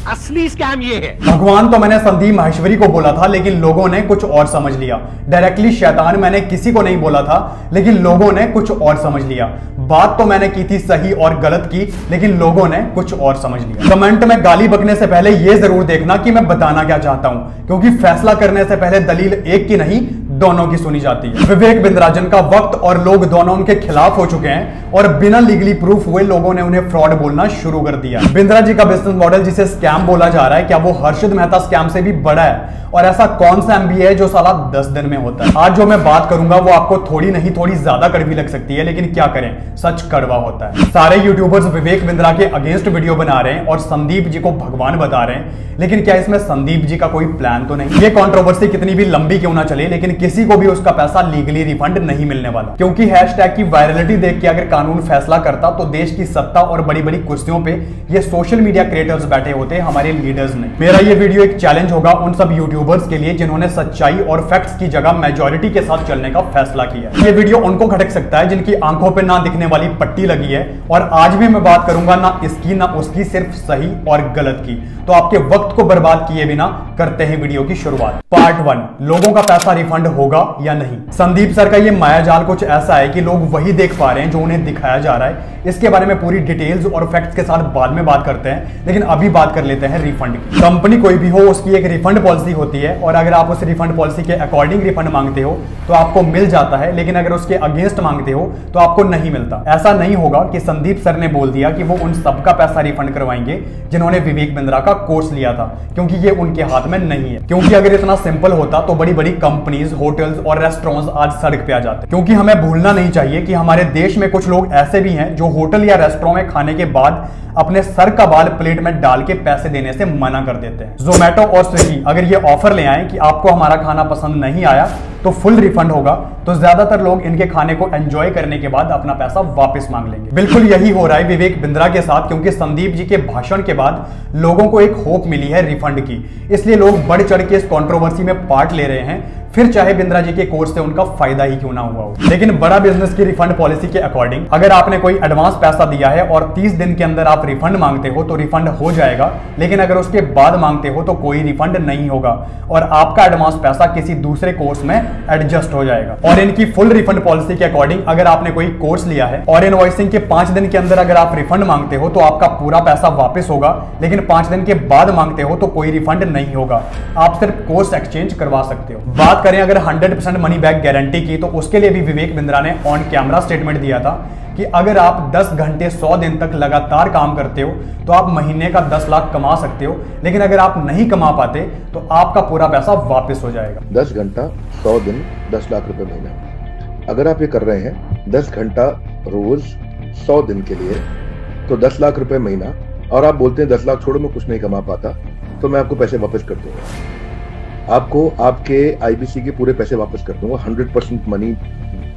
असली स्कैम ये है। भगवान तो मैंने संदीप माहेश्वरी को बोला था, लेकिन लोगों ने कुछ और समझ लिया। डायरेक्टली शैतान मैंने किसी को नहीं बोला था, लेकिन लोगों ने कुछ और समझ लिया। बात तो मैंने की थी सही और गलत की, लेकिन लोगों ने कुछ और समझ लिया। कमेंट में गाली बकने से पहले यह जरूर देखना कि मैं बताना क्या चाहता हूं, क्योंकि फैसला करने से पहले दलील एक की नहीं दोनों की सुनी जाती है। विवेक बिंद्रा जिनका वक्त और लोग दोनों उनके खिलाफ हो चुके हैं और बिना लीगली प्रूफ हुए लोगों ने उन्हें फ्रॉड बोलना शुरू कर दिया। बिंद्रा जी का बिजनेस मॉडल जिसे स्कैम बोला जा रहा है, क्या वो हर्षित मेहता स्कैम से भी बड़ा है? और ऐसा कौन सा एमबीए है जो साला 10 दिन में होता है? आज जो मैं बात करूंगा वो आपको थोड़ी नहीं थोड़ी ज्यादा कड़वी लग सकती है, लेकिन क्या करें, सच कड़वा होता है। सारे यूट्यूबर्स विवेक बिंद्रा के अगेंस्ट वीडियो बना रहे हैं और संदीप जी को भगवान बता रहे हैं, लेकिन क्या इसमें संदीप जी का कोई प्लान तो नहीं? ये कंट्रोवर्सी कितनी भी लंबी क्यों ना चले, लेकिन किसी को भी उसका पैसा लीगली रिफंड नहीं मिलने वाला, क्योंकि हैशटैग की वायरलिटी देख के अगर कानून फैसला करता तो देश की सत्ता और बड़ी बड़ी कुर्सियों पे ये सोशल मीडिया क्रिएटर्स बैठे होते, हमारे लीडर्स नहीं। मेरा ये वीडियो एक चैलेंज होगा उन सब यूट्यूबर्स के लिए जिन्होंने सच्चाई और फैक्ट्स की जगह मेजॉरिटी के साथ चलने का फैसला किया है। ये वीडियो उनको खटक सकता है जिनकी आंखों पे ना दिखने वाली पट्टी लगी है, और आज भी मैं बात करूंगा ना इसकी ना उसकी, सिर्फ सही और गलत की। तो आपके वक्त को बर्बाद किए बिना करते हैं वीडियो की शुरुआत। पार्ट 1, लोगों का पैसा रिफंड होगा या नहीं। संदीप सर का ये मायाजाल कुछ ऐसा है कि लोग वही देख पा रहे हैं जो उन्हें दिखाया जा रहा है। इसके बारे में पूरी डिटेल्स और फैक्ट्स के साथ बाद में बात करते हैं, लेकिन अभी बात कर लेते हैं रिफंड की। कंपनी कोई भी हो, उसकी एक रिफंड पॉलिसी होती है, और अगर आप उस रिफंड पॉलिसी के अकॉर्डिंग रिफंड मांगते हो तो आपको मिल जाता है, लेकिन अगर उसके अगेंस्ट मांगते हो तो आपको नहीं मिलता। ऐसा नहीं होगा कि संदीप सर ने बोल दिया कि वो उन सबका पैसा रिफंड करवाएंगे जिन्होंने विवेक बिंद्रा का कोर्स लिया था, क्योंकि ये उनके हाथ में नहीं है। क्योंकि अगर इतना सिंपल होता तो बड़ी बड़ी कंपनीज, होटल्स और रेस्टोरेंट्स आज सड़क पे आ जाते। क्योंकि हमें भूलना नहीं चाहिए कि हमारे देश में कुछ लोग ऐसे भी हैं जो होटल या रेस्टोरेंट में खाने के बाद अपने सर का बाल प्लेट में डाल के पैसे देने से मना कर देते हैं। जोमेटो और स्विगी अगर ये ऑफर ले आए कि आपको हमारा खाना पसंद नहीं आया तो फुल रिफंड होगा, तो ज्यादातर लोग इनके खाने को एंजॉय करने के बाद अपना पैसा वापस मांग लेंगे। बिल्कुल यही हो रहा है विवेक बिंद्रा के साथ, क्योंकि संदीप जी के भाषण के बाद लोगों को एक होप मिली है रिफंड की, इसलिए लोग बढ़ चढ़ के इस कंट्रोवर्सी में पार्ट ले रहे हैं, फिर चाहे बिंद्रा जी के कोर्स से उनका फायदा ही क्यों ना हुआ हो। लेकिन बड़ा बिजनेस की रिफंड पॉलिसी के अकॉर्डिंग अगर आपने कोई एडवांस पैसा दिया है और 30 दिन के अंदर आप रिफंड मांगते हो तो रिफंड हो जाएगा, लेकिन अगर उसके बाद मांगते हो तो कोई रिफंड नहीं होगा और आपका एडवांस पैसा किसी दूसरे कोर्स में एडजस्ट हो जाएगा। और इनकी फुल रिफंड पॉलिसी के अकॉर्डिंग अगर आपने कोई कोर्स लिया है और इनवॉइसिंग के 5 दिन के अंदर अगर आप रिफंड मांगते हो तो आपका पूरा पैसा वापस होगा, लेकिन 5 दिन के बाद मांगते हो तो कोई रिफंड नहीं होगा, आप सिर्फ कोर्स एक्सचेंज करवा सकते हो। बात करें अगर 100% मनी बैक गारंटी की, तो उसके लिए भी विवेक बिंद्रा ने ऑन कैमरा स्टेटमेंट दिया था कि अगर आप 10 घंटे 100 दिन तक लगातार काम करते हो तो आप महीने का 10 लाख कमा सकते हो, लेकिन अगर आप नहीं कमा पाते तो आपका पूरा पैसा वापस हो जाएगा। 10 घंटा 100 दिन 10 लाख रुपए महीना। अगर आप ये कर रहे हैं 10 घंटा रोज 100 दिन के लिए तो 10 लाख रुपए महीना, और आप बोलते हैं 10 लाख छोड़ो मैं कुछ नहीं कमा पाता, तो मैं आपको पैसे वापस कर दूंगा। आपको आपके आईबीसी के पूरे पैसे वापस कर दूंगा, 100% money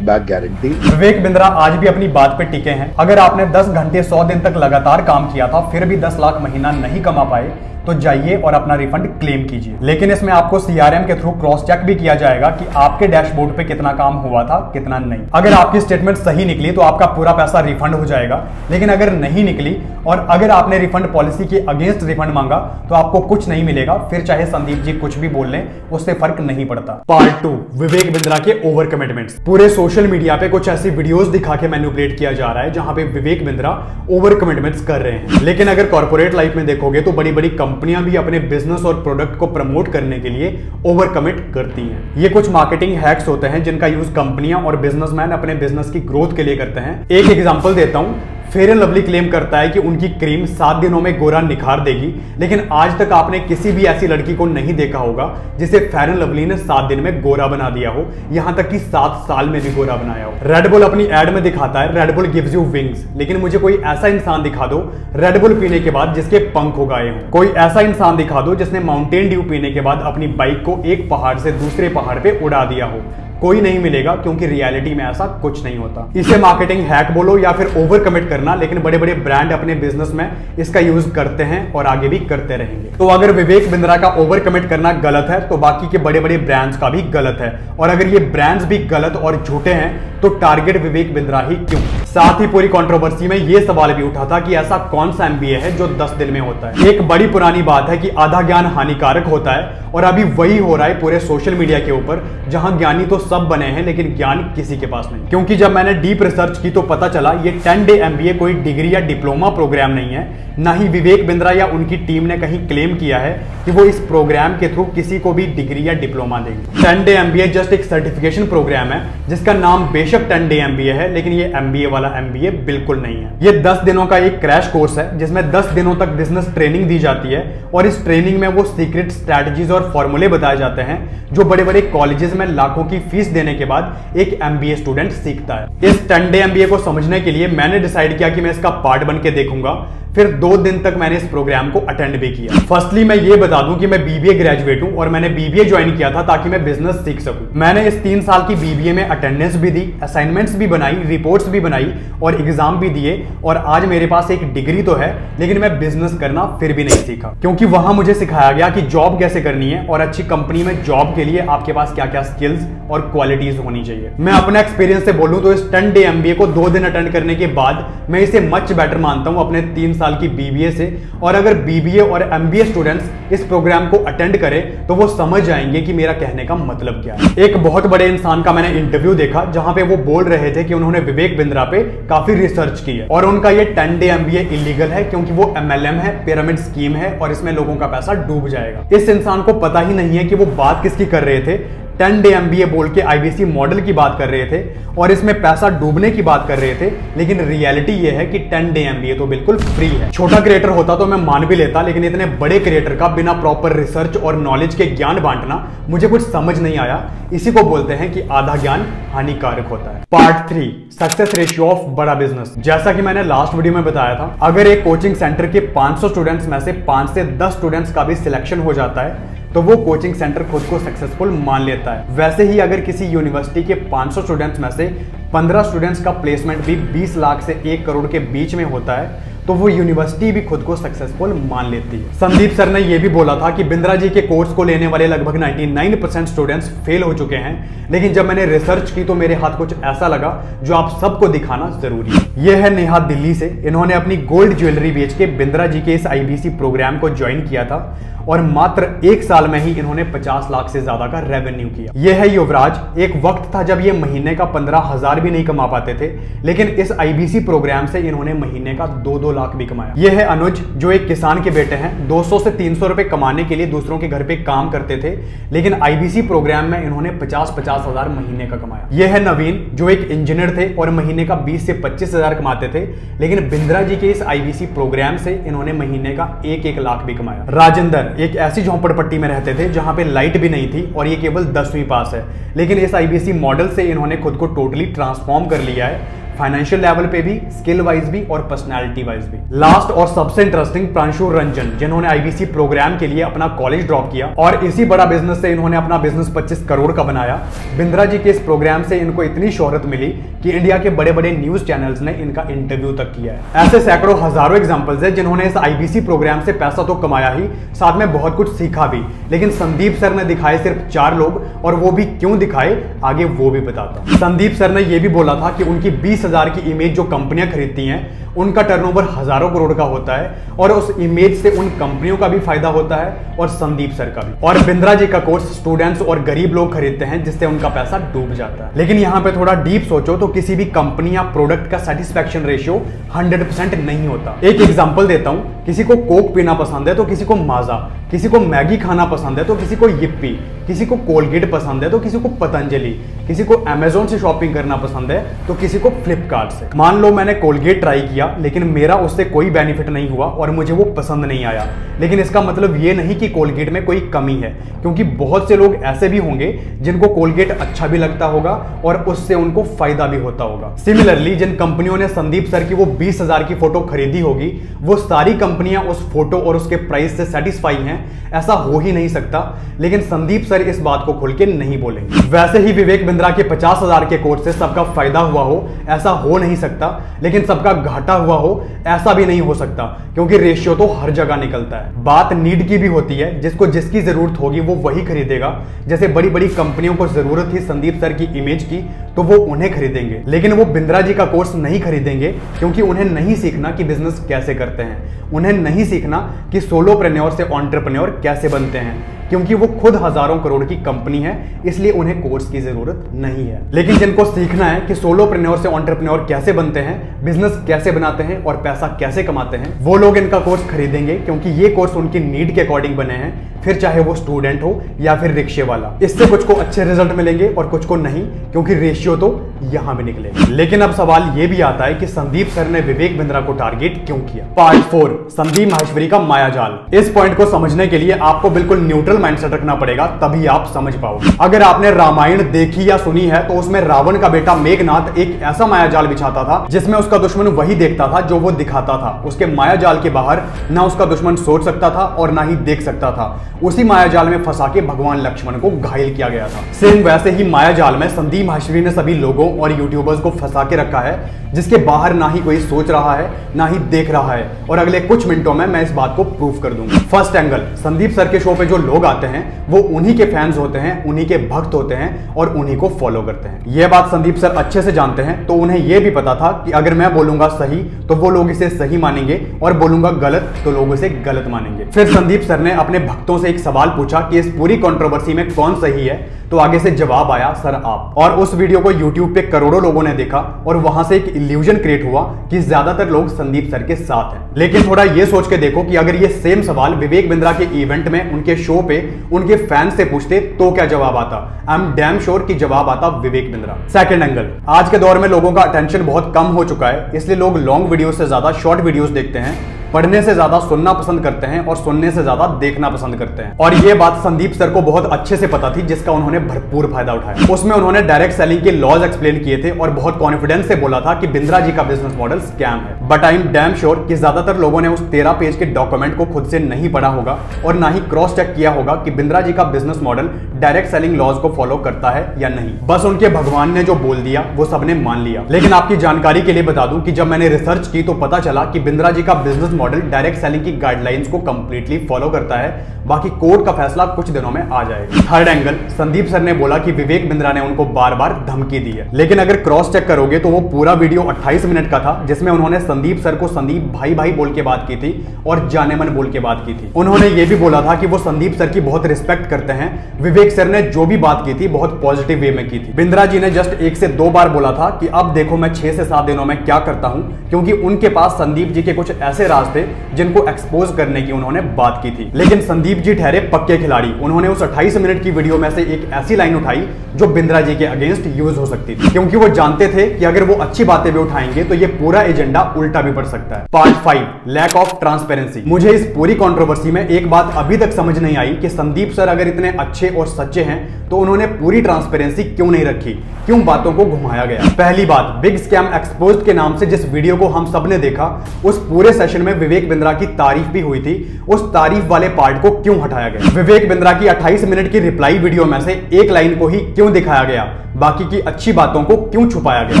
back guarantee. Vivek Bindra आज भी अपनी बात पे टिके हैं। अगर आपने 10 घंटे 100 दिन तक लगातार काम किया था फिर भी 10 लाख महीना नहीं कमा पाए तो जाइए और अपना रिफंड क्लेम कीजिए, लेकिन इसमें आपको सीआरएम के थ्रू क्रॉस चेक भी किया जाएगा कि आपके डैशबोर्ड पे कितना काम हुआ था कितना नहीं। अगर आपकी स्टेटमेंट सही निकली तो आपका पूरा पैसा रिफंड हो जाएगा, लेकिन अगर नहीं निकली और अगर आपने रिफंड पॉलिसी के अगेंस्ट रिफंड मांगा तो आपको कुछ नहीं मिलेगा, फिर चाहे संदीप जी कुछ भी बोल लें उससे फर्क नहीं पड़ता। पार्ट 2, विवेक बिंद्रा के ओवर कमिटमेंट्स। पूरे सोशल मीडिया पे कुछ ऐसी वीडियोस दिखा के मैनिपुलेट किया जा रहा है जहां पे विवेक बिंद्रा ओवर कमिटमेंट्स कर रहे हैं, लेकिन अगर कॉर्पोरेट लाइफ में देखोगे तो बड़ी बड़ी कंपनियां भी अपने बिजनेस और प्रोडक्ट को प्रमोट करने के लिए ओवर कमिट करती हैं। ये कुछ मार्केटिंग हैक्स होते हैं जिनका यूज कंपनियां और बिजनेसमैन अपने बिजनेस की ग्रोथ के लिए करते हैं। एक एग्जांपल देता हूं, फेयर एंड लवली क्लेम करता है कि उनकी क्रीम 7 दिनों में गोरा निखार देगी, लेकिन आज तक आपने किसी भी ऐसी लड़की को नहीं देखा होगा जिसे फेयर एंड लवली ने 7 दिन में गोरा बना दिया हो, यहां तक कि 7 साल में भी गोरा बनाया हो। रेड बुल अपनी एड में दिखाता है red bull gives you wings, लेकिन मुझे कोई ऐसा इंसान दिखा दो रेड बुल पीने के बाद जिसके पंख उगाए हों। कोई ऐसा इंसान दिखा दो जिसने माउंटेन ड्यू पीने के बाद अपनी बाइक को एक पहाड़ से दूसरे पहाड़ पे उड़ा दिया हो। कोई नहीं मिलेगा, क्योंकि रियलिटी में ऐसा कुछ नहीं होता। इसे मार्केटिंग हैक बोलो या फिर ओवर कमिट करना, लेकिन बड़े बड़े ब्रांड अपने बिजनेस में इसका यूज करते हैं और आगे भी करते रहेंगे। तो अगर विवेक बिंद्रा का ओवर कमिट करना गलत है तो बाकी के बड़े बड़े ब्रांड्स का भी गलत है, और अगर ये ब्रांड्स भी गलत और झूठे हैं तो टारगेट विवेक बिंद्रा ही क्यों? साथ ही पूरी कंट्रोवर्सी में यह सवाल भी उठा था कि ऐसा कौन सा एमबीए है जो 10 दिन में होता है। एक बड़ी पुरानी बात है कि आधा ज्ञान हानिकारक होता है, और अभी वही हो रहा है पूरे सोशल मीडिया के ऊपर, जहां ज्ञानी तो सब बने हैं लेकिन ज्ञान किसी के पास नहीं। क्योंकि जब मैंने डीप रिसर्च की तो पता चला ये 10 डे एमबीए कोई डिग्री या डिप्लोमा प्रोग्राम नहीं है, ना ही विवेक बिंद्रा या उनकी टीम ने कहीं क्लेम किया है कि वो इस प्रोग्राम के थ्रू किसी को भी डिग्री या डिप्लोमा देंगे। 10 डे एमबीए जस्ट एक सर्टिफिकेशन प्रोग्राम है जिसका नाम बेशक 10 डे एमबीए है, लेकिन ये एमबीए वाला एमबीए बिल्कुल नहीं है। ये 10 दिनों का एक क्रैश कोर्स है जिसमें 10 दिनों तक बिजनेस ट्रेनिंग दी जाती है, और इस ट्रेनिंग में वो सीक्रेट स्ट्रैटेजीज और फॉर्मूले बताए जाते हैं जो बड़े बड़े कॉलेजेस में लाखों की फीस देने के बाद एक एमबीए स्टूडेंट सीखता है। इस 10 डे एमबीए को समझने के लिए मैंने डिसाइड किया कि मैं इसका पार्ट बन के देखूंगा। फिर 2 दिन तक मैंने इस प्रोग्राम को अटेंड भी किया। फर्स्टली मैं ये बता दूं कि मैं बीबीए ग्रेजुएट हूं और मैंने बीबीए ज्वाइन किया था ताकि मैं बिजनेस सीख सकूं। मैंने इस 3 साल की बीबीए में अटेंडेंस भी दी, असाइनमेंट्स भी बनाई, रिपोर्ट्स भी बनाई और एग्जाम भी दिए, और आज मेरे पास एक डिग्री तो है लेकिन मैं बिजनेस करना फिर भी नहीं सीखा, क्योंकि वहां मुझे सिखाया गया कि जॉब कैसे करनी है और अच्छी कंपनी में जॉब के लिए आपके पास क्या क्या स्किल्स और क्वालिटीज होनी चाहिए। मैं अपने एक्सपीरियंस से बोलूं तो इस 10 डे एमबीए को 2 दिन अटेंड करने के बाद मैं इसे मच बेटर मानता हूं अपने 3 साल की बीबीए से। और अगर बीबीए और एमबीए स्टूडेंट्स इस प्रोग्राम को अटेंड करें तो वो समझ जाएंगे कि मेरा कहने का मतलब क्या है। एक बहुत बड़े इंसान का मैंने इंटरव्यू देखा जहां पे वो बोल रहे थे कि उन्होंने विवेक बिंद्रा पे काफी रिसर्च की है और उनका ये 10 डे एमबीए इलीगल है क्योंकि वो एमएलएम है, पिरामिड स्कीम है और इसमें लोगों का पैसा डूब जाएगा। इस इंसान को पता ही नहीं है कि वो बात किसकी कर रहे थे। 10 डे एमबीए बोल के आईबीसी मॉडल की बात कर रहे थे और इसमें पैसा डूबने की बात कर रहे थे, लेकिन रियलिटी ये है कि 10 डे एमबीए तो बिल्कुल फ्री है। छोटा क्रिएटर होता तो मैं मान भी लेता, लेकिन इतने बड़े क्रिएटर का बिना प्रॉपर रिसर्च और नॉलेज के ज्ञान बांटना मुझे कुछ समझ नहीं आया। इसी को बोलते हैं कि आधा ज्ञान हानिकारक होता है। पार्ट 3, सक्सेस रेशियो ऑफ बड़ा बिजनेस। जैसा कि मैंने लास्ट वीडियो में बताया था, अगर एक कोचिंग सेंटर के 500 स्टूडेंट्स में से 5 से 10 स्टूडेंट्स का भी सिलेक्शन हो जाता है तो वो कोचिंग सेंटर खुद को सक्सेसफुल मान लेता है। वैसे ही अगर किसी यूनिवर्सिटी के 500 स्टूडेंट्स में से 15 स्टूडेंट्स का प्लेसमेंट भी 20 लाख से 1 करोड़ के बीच में होता है तो वो यूनिवर्सिटी भी खुद को सक्सेसफुल मान लेती है। संदीप सर ने यह भी बोला था कि बिंद्रा जी के कोर्स को लेने वाले लगभग 99% स्टूडेंट्स फेल हो चुके हैं, लेकिन जब मैंने रिसर्च की तो मेरे हाथ कुछ ऐसा लगा जो आप सबको दिखाना जरूरी है। यह है नेहा दिल्ली से। इन्होंने अपनी गोल्ड ज्वेलरी बेच के बिंद्रा जी के इस आईबीसी प्रोग्राम को ज्वाइन किया था और मात्र 1 साल में ही इन्होंने 50 लाख से ज्यादा का रेवेन्यू किया। यह है युवराज। एक वक्त था जब ये महीने का 15,000 भी नहीं कमा पाते थे, लेकिन इस आईबीसी प्रोग्राम से इन्होंने महीने का 2-2 लाख भी कमाया। यह है अनुज, जो एक किसान के बेटे हैं। 200 से 300 रुपए कमाने के लिए दूसरों के घर पे काम करते थे, लेकिन आईबीसी प्रोग्राम में इन्होंने 50-50 हजार महीने का कमाया। यह है नवीन, जो एक इंजीनियर थे और महीने का 20 से 25 हजार कमाते थे, लेकिन बिंद्रा जी के इस आईबीसी प्रोग्राम से इन्होंने महीने का 1-1 लाख भी कमाया। राजेंद्र एक ऐसी झोंपड़पट्टी में रहते थे जहां पे लाइट भी नहीं थी और ये केवल 10वीं पास है, लेकिन इस आईबीसी मॉडल से इन्होंने खुद को टोटली ट्रांसफॉर्म कर लिया है, फाइनेंशियल लेवल पे भी, स्किल वाइज भी और पर्सनालिटी वाइज भी। लास्ट और सबसे इंटरेस्टिंग प्रांशु रंजन, जिन्होंने आईबीसी प्रोग्राम के लिए अपना कॉलेज ड्रॉप किया और इसी बड़ा बिजनेस से इन्होंने अपना बिजनेस 25 करोड़ का बनाया। बिंद्रा जी के इस प्रोग्राम से इनको इतनी शोहरत मिली कि इंडिया के बड़े बड़े न्यूज चैनल्स ने इनका इंटरव्यू तक किया है। ऐसे सैकड़ों हजारों एग्जाम्पल्स है जिन्होंने इस आईबीसी प्रोग्राम से पैसा तो कमाया ही, साथ में बहुत कुछ सीखा भी, लेकिन संदीप सर ने दिखाए सिर्फ 4 लोग, और वो भी क्यों दिखाए आगे वो भी बताता हूं। संदीप सर ने यह भी बोला था कि उनकी 20,000 की इमेज जो कंपनियां खरीदती हैं उनका टर्नओवर हजारों करोड़ का होता है और उस इमेज से उन कंपनियों का भी फायदा होता है और संदीप सर का भी। और बिंद्रा जी का कोर्स स्टूडेंट्स और गरीब लोग खरीदते हैं जिससे उनका पैसा डूब जाता है। लेकिन यहां पे थोड़ा डीप सोचो तो किसी भी कंपनी या प्रोडक्ट का सेटिस्फैक्शन रेशियो 100% नहीं होता। एक एग्जांपल देता हूं, किसी को कोक पीना पसंद है तो किसी को माजा, किसी को मैगी खाना पसंद है तो किसी को यिप्पी, किसी को कोलगेट पसंद है तो किसी को पतंजलि, किसी को अमेजोन से शॉपिंग करना पसंद है तो किसी को फ्लिप फ्लिपकार्ट से। मान लो मैंने कोलगेट ट्राई किया लेकिन मेरा उससे कोई बेनिफिट नहीं हुआ और मुझे वो पसंद नहीं आया, लेकिन इसका मतलब ये नहीं कि कोलगेट में कोई कमी है, क्योंकि बहुत से लोग ऐसे भी होंगे जिनको कोलगेट अच्छा भी लगता होगा और उससे उनको फायदा भी होता होगा। सिमिलरली जिन कंपनियों ने संदीप सर की वो 20,000 की फोटो खरीदी होगी, वो सारी कंपनियां उस फोटो और उसके प्राइस से सेटिस्फाई हैं, ऐसा हो ही नहीं सकता। लेकिन संदीप सर इस बात को खुल के नहीं बोलेंगे। वैसे ही विवेक बिंद्रा के 50,000 के कोर्स से सबका फायदा हुआ हो, ऐसा हो नहीं सकता, लेकिन सबका घाटा हुआ हो, ऐसा भी नहीं हो सकता, क्योंकि रेशियो तो हर जगह निकलता है। बात नीड की भी होती है, जिसको जिसकी जरूरत होगी वो वही खरीदेगा। जैसे बड़ी बड़ी कंपनियों को जरूरत थी संदीप सर की इमेज की, तो वो उन्हें खरीदेंगे, लेकिन वो बिंद्रा जी का कोर्स नहीं खरीदेंगे, क्योंकि उन्हें नहीं सीखना कि बिजनेस कैसे करते हैं, उन्हें नहीं सीखना कि सोलोप्रेन्योर से एंटरप्रेन्योर कैसे बनते हैं, क्योंकि वो खुद हजारों करोड़ की कंपनी है, इसलिए उन्हें कोर्स की जरूरत नहीं है। लेकिन जिनको सीखना है कि सोलोप्रेन्योर से एंटरप्रेन्योर कैसे बनते हैं, बिजनेस कैसे बनाते हैं और पैसा कैसे कमाते हैं, वो लोग इनका कोर्स खरीदेंगे, क्योंकि ये कोर्स उनकी नीड के अकॉर्डिंग बने हैं, फिर चाहे वो स्टूडेंट हो या फिर रिक्शे वाला। इससे कुछ को अच्छे रिजल्ट मिलेंगे और कुछ को नहीं, क्योंकि रेशियो तो यहां भी निकलेगा। लेकिन अब सवाल ये भी आता है कि संदीप सर ने विवेक बिंद्रा को टारगेट क्यों किया। पार्ट 4, संदीप माहेश्वरी का मायाजाल। इस पॉइंट को समझने के लिए आपको बिल्कुल न्यूट्रल माइंडसेट रखना पड़ेगा, तभी आप समझ पाओगे। अगर आपने रामायण देखी या सुनी है तो उसमें रावण का बेटा मेघनाथ एक ऐसा मायाजाल बिछाता था जिसमें उसका दुश्मन वही देखता था जो वो दिखाता था। उसके मायाजाल के बाहर ना उसका दुश्मन सोच सकता था और ना ही देख सकता था। उसी मायाजाल में फंसा के भगवान लक्ष्मण को घायल किया गया था। सेम वैसे ही मायाजाल में संदीप माहेश्वरी ने सभी लोगों और यूट्यूबर्स को फंसा के रखा है, जिसके बाहर ना ही कोई सोच रहा है ना ही देख रहा है, और अगले कुछ मिनटों में मैं इस बात को प्रूफ कर दूंगा। फर्स्ट एंगल, संदीप सर के शो पे जो लोग आते हैं वो उन्हीं के फैंस होते हैं, उन्हीं के भक्त होते हैं और उन्हीं को फॉलो करते हैं। यह बात संदीप सर अच्छे से जानते हैं, तो उन्हें यह भी पता था कि अगर मैं बोलूंगा सही तो वो लोग इसे सही मानेंगे और बोलूंगा गलत तो लोग इसे गलत मानेंगे। फिर संदीप सर ने अपने भक्तों से एक सवाल पूछा कि इस पूरी कंट्रोवर्सी में कौन सही है, तो आगे से जवाब आया सर आप। और उस वीडियो को यूट्यूब पे करोड़ों लोगों ने देखा और वहां से एक इल्यूजन क्रिएट हुआ कि ज्यादातर लोग संदीप सर के साथ हैं। लेकिन थोड़ा ये सोच के देखो कि अगर ये सेम सवाल विवेक बिंद्रा के इवेंट में उनके शो पे उनके फैंस से पूछते तो क्या जवाब आता। आई एम डैम श्योर कि जवाब आता विवेक बिंद्रा। सेकंड एंगल, आज के दौर में लोगों का अटेंशन बहुत कम हो चुका है, इसलिए लोग लॉन्ग वीडियो से ज्यादा शॉर्ट वीडियोस देखते हैं, पढ़ने से ज्यादा सुनना पसंद करते हैं और सुनने से ज्यादा देखना पसंद करते हैं। और ये बात संदीप सर को बहुत अच्छे से पता थी, जिसका उन्होंने भरपूर फायदा उठाया। उसमें उन्होंने डायरेक्ट सेलिंग के लॉज एक्सप्लेन किए थे और बहुत कॉन्फिडेंस से बोला था कि बिंद्रा जी का बिजनेस मॉडल स्कैम है। But I am damn sure कि ज्यादातर लोगों ने उस 13 पेज के डॉक्यूमेंट को खुद से नहीं पढ़ा होगा और ना ही क्रॉस चेक किया होगा कि बिंद्रा जी का business model direct selling laws को फॉलो करता है या नहीं। बस उनके भगवान ने जो बोल दिया वो सबने मान लिया। लेकिन आपकी जानकारी के लिए बता दूं कि जब मैंने रिसर्च की तो पता चला कि बिंद्रा जी का बिजनेस मॉडल डायरेक्ट सेलिंग की गाइडलाइंस को कंप्लीटली फॉलो करता है। बाकी कोर्ट का फैसला कुछ दिनों में आ जाएगा। थर्ड एंगल, संदीप सर ने बोला कि विवेक बिंद्रा ने उनको बार बार धमकी दी है, लेकिन अगर क्रॉस चेक करोगे तो वो पूरा वीडियो 28 मिनट का था, जिसमें उन्होंने संदीप सर को संदीप भाई भाई बोल के बात की थी और जाने मन बोल के बात की थी। उन्होंने ये भी बोला था कि वो संदीप सर की बहुत रिस्पेक्ट करते हैं। विवेक सर ने जो भी बात की थी बहुत पॉजिटिव वे में की थी। बिंद्रा जी ने जस्ट 1 से 2 बार बोला था कि अब देखो मैं 6 से 7 दिनों में क्या करता हूं, क्योंकि उनके पास संदीप जी के कुछ ऐसे राज थे जिनको एक्सपोज करने की उन्होंने बात की थी। लेकिन संदीप जी ठहरे पक्के खिलाड़ी। उन्होंने उस 28 मिनट की वीडियो में से एक ऐसी लाइन उठाई जो बिंद्रा जी के अगेंस्ट यूज हो सकती थी, क्योंकि वो जानते थे कि अगर वो अच्छी बातें भी उठाएंगे तो ये पूरा एजेंडा उल्टा भी पड़ सकता है। Part 5, lack of transparency. मुझे इस पूरी कंट्रोवर्सी में एक बात अभी तक समझ नहीं आई कि संदीप सर अगर इतने अच्छे और सच्चे हैं तो उन्होंने पूरी ट्रांसपेरेंसी क्यों नहीं रखी, क्यों बातों को घुमाया गया। पहली बात, बिग स्कैम एक्सपोज्ड के नाम से जिस वीडियो को हम सब ने देखा, उस पूरे सेशन में विवेक बिंद्रा की तारीफ भी हुई थी। उस तारीफ वाले पार्ट को क्यों हटाया गया? विवेक बिंद्रा की 28 मिनट की रिप्लाई वीडियो में से एक लाइन को ही क्यों दिखाया गया? बाकी की अच्छी बातों को क्यों छुपाया गया?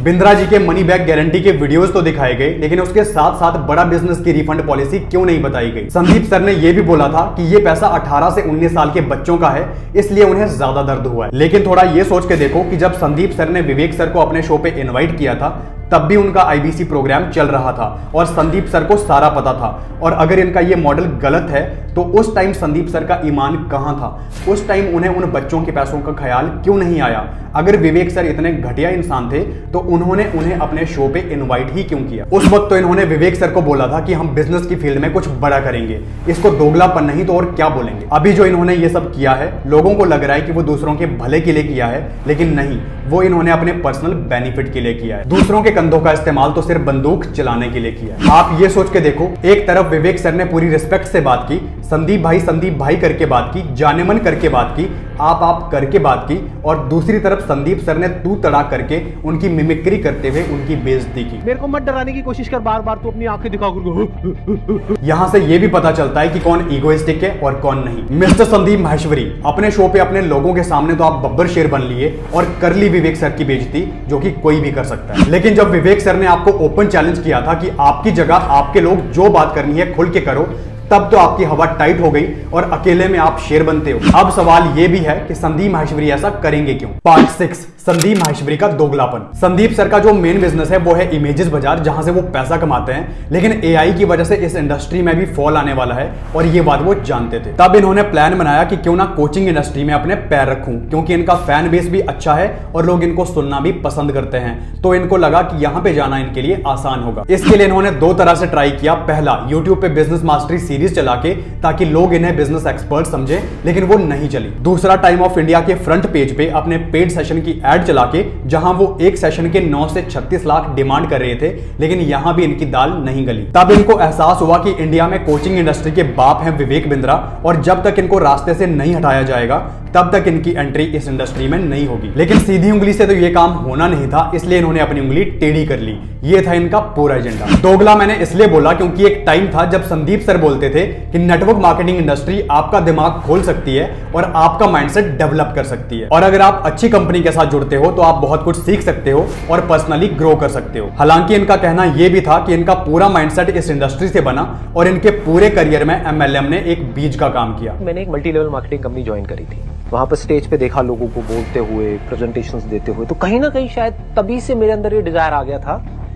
बिंद्रा जी के मनी बैक गारंटी के वीडियोस तो दिखाए गए, लेकिन उसके साथ साथ बड़ा बिजनेस की रिफंड पॉलिसी क्यों नहीं बताई गई? संदीप सर ने यह भी बोला था कि यह पैसा 18 से 19 साल के बच्चों का है, इसलिए उन्हें ज्यादा दर्द हुआ है। लेकिन थोड़ा यह सोच के देखो कि जब संदीप सर ने विवेक सर को अपने शो पे इनवाइट किया था, तब भी उनका आईबीसी प्रोग्राम चल रहा था और संदीप सर को सारा पता था। और अगर इनका ये मॉडल गलत है तो उस टाइम संदीप सर का ईमान कहां था? उस टाइम उन्हें उन बच्चों के पैसों का ख्याल क्यों नहीं आया? अगर विवेक सर इतने घटिया इंसान थे तो उन्होंने उन्हें अपने शो पे इनवाइट ही क्यों किया? उस वक्त तो इन्होंने विवेक सर को बोला था कि हम बिजनेस की फील्ड में कुछ बड़ा करेंगे, इसको दोगलापन नहीं तो और क्या बोलेंगे। अभी जो इन्होंने ये सब किया है, लोगों को लग रहा है कि वो दूसरों के भले के लिए किया है, लेकिन नहीं, वो इन्होंने अपने पर्सनल बेनिफिट के लिए किया है। दूसरों के कंधों का इस्तेमाल तो सिर्फ बंदूक चलाने के लिए किया। आप ये सोच के देखो, एक तरफ विवेक सर ने पूरी रिस्पेक्ट से बात की, संदीप भाई करके बात की, जाने मन करके बात की, आप करके बात की, और दूसरी तरफ संदीप सर ने तू तड़ा करके उनकी मिमिक्री करते हुए उनकी बेइज्जती की। मेरे को मत डराने की कोशिश कर, बार बार तू अपनी आंखें दिखा कर। यहां से यह भी पता चलता है कि कौन इगोइस्टिक है और कौन नहीं। मिस्टर संदीप माहेश्वरी, अपने शो पे अपने लोगों के सामने तो आप बब्बर शेर बन लिए और कर ली विवेक सर की बेइज्जती, जो कि कोई भी कर सकता है। लेकिन जब विवेक सर ने आपको ओपन चैलेंज किया था कि आपकी जगह आपके लोग जो बात करनी है खुल के करो, तब तो आपकी हवा टाइट हो गई और अकेले में आप शेर बनते हो। अब सवाल यह भी है कि संदीप माहेश्वरी ऐसा करेंगे क्यों। पार्ट 6, संदीप माहेश्वरी का दोगलापन। संदीप सर का जो मेन बिजनेस है वो है इमेजेस बाजार, जहां से वो पैसा कमाते हैं, लेकिन एआई की वजह से इस इंडस्ट्री में भी फॉल आने वाला है और ये बात वो जानते थे। तब इन्होंने प्लान बनाया कि क्यों ना कोचिंग इंडस्ट्री में अपने पैर रखूं, क्योंकि इनका फैन बेस भी अच्छा है और लोग इनको सुनना भी पसंद करते हैं। तो इनको लगा कि यहां पे जाना इनके लिए आसान होगा। इसके लिए इन्होंने दो तरह से ट्राई किया। पहला, यूट्यूब पे बिजनेस मास्टरी सीरीज चला के, ताकि लोग इन्हें बिजनेस एक्सपर्ट समझे, लेकिन वो नहीं चली। दूसरा, टाइम ऑफ इंडिया के फ्रंट पेज पे अपने पेड सेशन की एड चला के, जहां वो एक सेशन के 9 से 36 लाख डिमांड कर रहे थे, लेकिन यहां भी इनकी दाल नहीं गली। तब इनको एहसास हुआ कि इंडिया में कोचिंग इंडस्ट्री के बाप हैं विवेक बिंद्रा, और जब तक इनको रास्ते से नहीं हटाया जाएगा तब तक इनकी एंट्री इस इंडस्ट्री में नहीं होगी। लेकिन सीधी उंगली से तो ये काम होना नहीं था, इसलिए इन्होंने अपनी उंगली टेढ़ी कर ली। ये था इनका पूरा एजेंडा। दोगला मैंने इसलिए बोला क्योंकि एक टाइम था जब संदीप सर बोलते थे कि नेटवर्क मार्केटिंग इंडस्ट्री आपका दिमाग खोल सकती है और आपका माइंडसेट डेवलप कर सकती है, और अगर आप अच्छी कंपनी के साथ जुड़ते हो तो आप बहुत कुछ सीख सकते हो और पर्सनली ग्रो कर सकते हो। हालांकि इनका कहना यह भी था कि इनका पूरा माइंडसेट इस इंडस्ट्री से बना और इनके पूरे करियर में एमएलएम ने एक बीज का काम किया। मैंने एक multi level marketing company join करी थी। वहां पर स्टेज पे देखा लोगों को बोलते हुए, प्रेजेंटेशंस देते हुए, तो कहीं ना कहीं शायद तभी से मेरे अंदर ये डिजायर आ गया था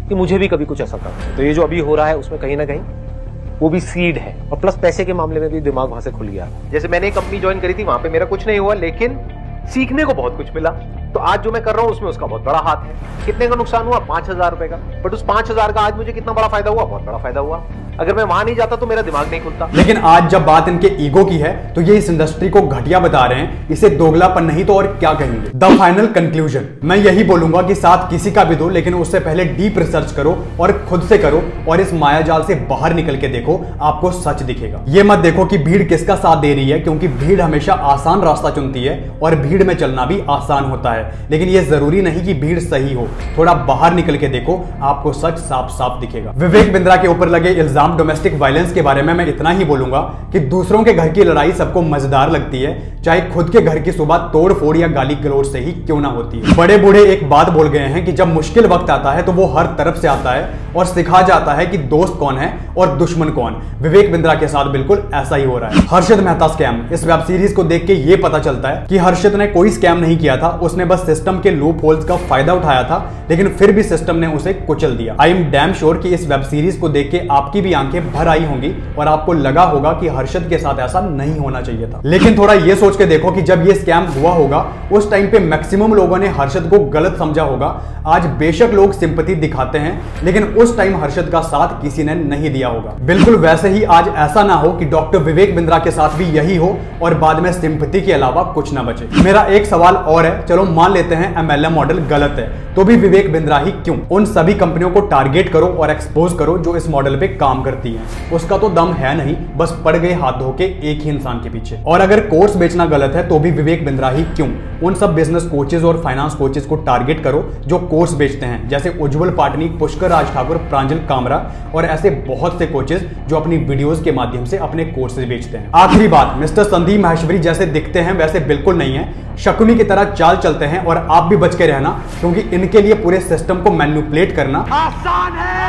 कि मुझे भी कभी कुछ ऐसा करना है। तो ये जो अभी हो रहा है उसमें कहीं ना कहीं वो भी सीड है, और प्लस पैसे के मामले में भी दिमाग वहां से खुल गया। जैसे मैंने एक कंपनी ज्वाइन करी थी, वहां पे मेरा कुछ नहीं हुआ, लेकिन सीखने को बहुत कुछ मिला। तो आज जो मैं कर रहा हूं उसमें उसका बहुत बड़ा हाथ है। कितने का नुकसान हुआ? 5,000 रुपए का, बट उस 5,000 का आज मुझे कितना बड़ा फायदा हुआ? बहुत बड़ा फायदा हुआ। अगर मैं वहां नहीं जाता तो मेरा दिमाग नहीं खुलता। लेकिन आज जब बात इनके ईगो की है तो ये इस इंडस्ट्री को घटिया बता रहे हैं, इसे दोगलापन नहीं तो और क्या कहेंगे। द फाइनल कंक्लूजन, मैं यही बोलूंगा कि साथ किसी का भी दो, लेकिन उससे पहले डीप रिसर्च करो और खुद से करो, और इस मायाजाल से बाहर निकल के देखो, आपको सच दिखेगा। ये मत देखो कि भीड़ किसका साथ दे रही है, क्योंकि भीड़ हमेशा आसान रास्ता चुनती है और भीड़ में चलना भी आसान होता है, लेकिन यह जरूरी नहीं कि भीड़ सही हो। थोड़ा बाहर निकल के देखो, आपको सच साफ साफ दिखेगा। विवेक बिंद्रा के ऊपर लगे इल्जाम डोमेस्टिक वायलेंस के बारे में मैं इतना ही बोलूंगा कि दूसरों के घर की लड़ाई सबको मजेदार लगती है, चाहे खुद के घर की सुबह तोड़ फोड़ या गाली गलौज से ही क्यों ना होती है। बड़े बूढ़े एक बात बोल गए हैं कि जब मुश्किल वक्त आता है तो वो हर तरफ से आता है और सिखा जाता है कि दोस्त कौन है और दुश्मन कौन। विवेक बिंद्रा के साथ बिल्कुल ऐसा ही हो रहा है। हर्षद मेहता स्कैम, इस वेब सीरीज को देख के ये पता चलता है कि हर्षद ने कोई स्कैम नहीं किया था, उसने बस सिस्टम के लूप होल्स का फायदा उठाया था, लेकिन फिर भी सिस्टम ने उसे कुचल दिया। आई एम डैम श्योर कि इस वेब सीरीज को देख के आपकी भी आंखें भर आई होंगी और आपको लगा होगा कि हर्षद के साथ ऐसा नहीं होना चाहिए था। लेकिन थोड़ा ये सोच के देखो कि जब ये स्कैम हुआ होगा उस टाइम पे मैक्सिमम लोगों ने हर्षद को गलत समझा होगा। आज बेशक लोग सिंपैथी दिखाते हैं, लेकिन उस टाइम हर्षद का साथ किसी ने नहीं दिया होगा। बिल्कुल वैसे ही आज ऐसा ना हो कि डॉक्टर विवेक बिंद्रा के साथ भी यही हो और बाद में सिंपैथी के अलावा कुछ ना बचे। मेरा एक सवाल और है, चलो मान लेते हैं एमएलएम मॉडल गलत है, तो भी विवेक बिंद्रा ही क्यों? उन सभी कंपनियों को टारगेट करो और एक्सपोज करो जो इस मॉडल पे काम करती हैं। उसका तो दम है नहीं, बस पड़ गए हाथ धो के एक ही इंसान के पीछे। और अगर कोर्स बेचना गलत है तो भी विवेक बिंद्रा ही क्यों? उन सब बिजनेस कोचेज और फाइनेंस कोचेज को टारगेट करो जो कोर्स बेचते हैं, जैसे उज्जवल पाटनी, पुष्कर राज ठाकुर, प्रांजल कामरा और ऐसे बहुत से कोचेज जो अपनी वीडियोस के माध्यम से अपने कोर्सेज बेचते हैं। आखिरी बात, मिस्टर संदीप माहेश्वरी जैसे दिखते हैं वैसे बिल्कुल नहीं है, शकुनी की तरह चाल चलते हैं और आप भी बच के रहना, क्योंकि इनके लिए पूरे सिस्टम को मैनिपुलेट करना आसान है।